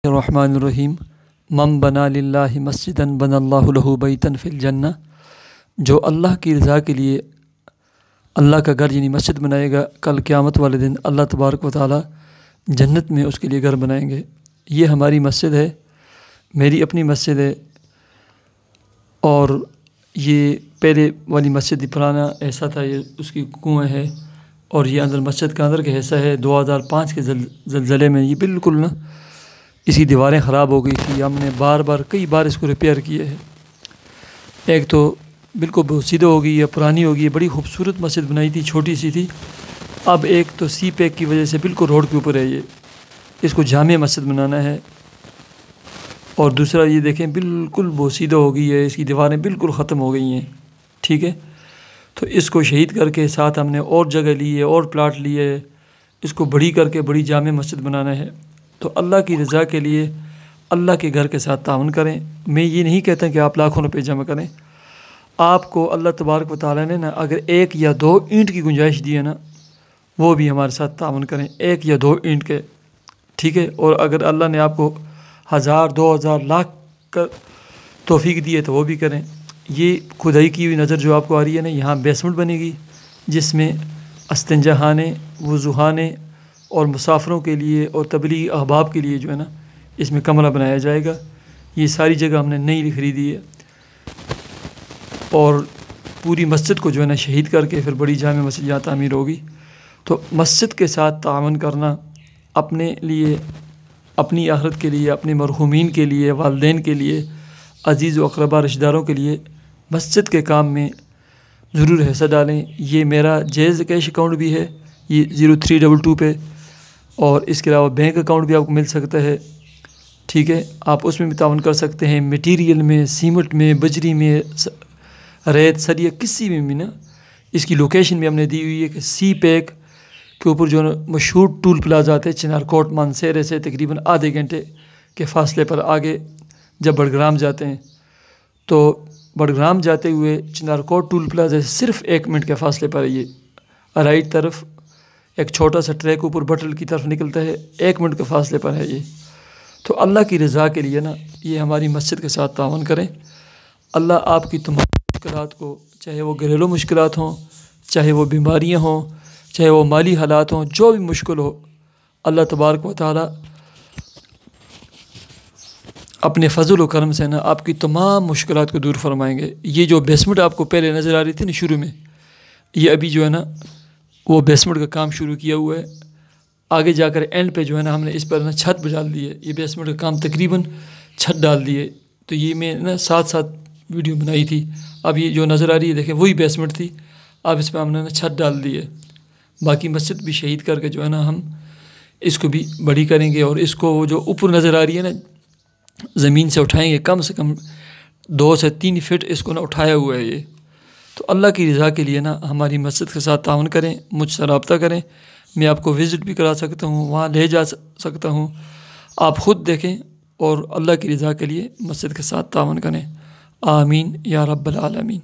الرحمن الرحیم من بنا للہ مسجدن بنا اللہ لہ بیتن فی الجنہ، جو اللہ کی رضا کے لیے اللہ کا گھر یعنی مسجد بنائے گا، کل قیامت والے دن اللہ تبارک و تعالی جنت میں اس کے لیے گھر بنائیں گے۔ یہ ہماری مسجد ہے، میری اپنی مسجد ہے، اور یہ پہلے والی مسجد پرانا ایسا تھا، یہ اس کی کنویں ہے، اور یہ اندر مسجد کا اندر کا حصہ ہے۔ 2005 کے زلزلے میں یہ بالکل اس کی دیواریں خراب ہو گئی تھی، ہم نے کئی بار اس کو ریپیئر کیے ہیں۔ ایک تو بالکل بوسیدہ ہو گئی ہے، پرانی ہو گئی ہے، بڑی خوبصورت مسجد بنائی تھی، چھوٹی سی تھی۔ اب ایک تو سی پیک کی وجہ سے بالکل روڈ کے اوپر ہے، اس کو جامع مسجد بنانا ہے، اور دوسرا یہ دیکھیں بالکل بوسیدہ ہو گئی ہے، اس کی دیواریں بالکل ختم ہو گئی ہیں، ٹھیک ہے۔ تو اس کو شہید کر کے ساتھ ہم نے اور جگہ لی ہے، اور پلاٹ لیے ہے، اس کو بڑی کر کے بڑی جامع مسجد بنانا ہے۔ تو اللہ کی رضا کے لیے اللہ کے گھر کے ساتھ تعاون کریں۔ میں یہ نہیں کہتا کہ آپ لاکھوں روپے جمع کریں، آپ کو اللہ تبارک و تعالیٰ نے اگر 1 یا 2 اینٹ کی گنجائش دی ہے وہ بھی ہمارے ساتھ تعاون کریں، 1 یا 2 اینٹ کے، ٹھیک ہے۔ اور اگر اللہ نے آپ کو 1000 2000 لاکھ کا توفیق دی ہے تو وہ بھی کریں۔ یہ کھدائی کی ہوئی نظر جو آپ کو آ رہی ہے یہاں بیسمنٹ بنے گی، جس میں استنجا خانے، وضو خانے اور مسافروں کے لیے اور تبلیغی احباب کے لیے اس میں کمرہ بنایا جائے گا۔ یہ ساری جگہ ہم نے نئی خریدی ہے، اور پوری مسجد کو شہید کر کے پھر بڑی جامع مسجد یہاں تعمیر ہوگی۔ تو مسجد کے ساتھ تعاون کرنا اپنے لیے، اپنی آخرت کے لیے، اپنے مرحومین کے لیے، والدین کے لیے، عزیز و اقربا رشتہ داروں کے لیے مسجد کے کام میں ضرور حصہ ڈالیں۔ یہ میرا جائز کیش اکاؤنٹ بھی ہے، یہ 0322 پہ، اور اس کے علاوہ بینک اکاؤنٹ بھی آپ کو مل سکتا ہے، ٹھیک ہے۔ آپ اس میں بھی تعاون کر سکتے ہیں، میٹیریل میں، سیمنٹ میں، بجری میں، ریت سریہ کسی میں بھی اس کی لوکیشن بھی ہم نے دی ہوئی ہے کہ سی پیک کے اوپر مشہور ٹول پلازا آتے ہیں چنار کوٹ مانسیرے سے تقریباً آدھے گھنٹے کے فاصلے پر آگے جب بڑگرام جاتے ہیں، تو بڑگرام جاتے ہوئے چنار کوٹ ٹول پلازا سے صرف 1 منٹ کے فاصلے پر ہے۔ یہ رائٹ طرف ایک چھوٹا سا ٹریک اوپر بٹل کی طرف نکلتا ہے، 1 منٹ کے فاصلے پر ہے یہ۔ تو اللہ کی رضا کے لیے یہ ہماری مسجد کے ساتھ تعاون کریں۔ اللہ آپ کی تمام مشکلات کو، چاہے وہ گھریلو مشکلات ہوں، چاہے وہ بیماریاں ہوں، چاہے وہ مالی حالات ہوں، جو بھی مشکل ہو، اللہ تبارک و تعالی اپنے فضل و کرم سے آپ کی تمام مشکلات کو دور فرمائیں گے۔ یہ جو بیسمنٹ آپ کو پہلے نظر آ رہی تھی شروع میں، یہ ابھی وہ بیسمنٹ کا کام شروع کیا ہوا ہے۔ آگے جا کر اینڈ پہ ہم نے اس پر چھت بھی ڈال دی ہے۔ یہ بیسمنٹ کا کام تقریباً چھت ڈال دی ہے۔ تو یہ میں ساتھ ویڈیو بنائی تھی۔ اب یہ جو نظر آ رہی ہے دیکھیں وہی بیسمنٹ تھی، اب اس پہ ہم نے چھت ڈال دی ہے۔ باقی مسجد بھی شہید کر کے ہم اس کو بھی بڑی کریں گے، اور اس کو جو اوپر نظر آ رہی ہے زمین سے اٹھائیں گے، کم سے کم 2 سے 3 فٹ اس کو اٹھایا ہوا ہے یہ۔ تو اللہ کی رضا کے لیے ہماری مسجد کے ساتھ تعاون کریں، مجھ سے رابطہ کریں، میں آپ کو وزٹ بھی کرا سکتا ہوں، وہاں لے جا سکتا ہوں، آپ خود دیکھیں، اور اللہ کی رضا کے لیے مسجد کے ساتھ تعاون کریں۔ آمین یا رب العالمین۔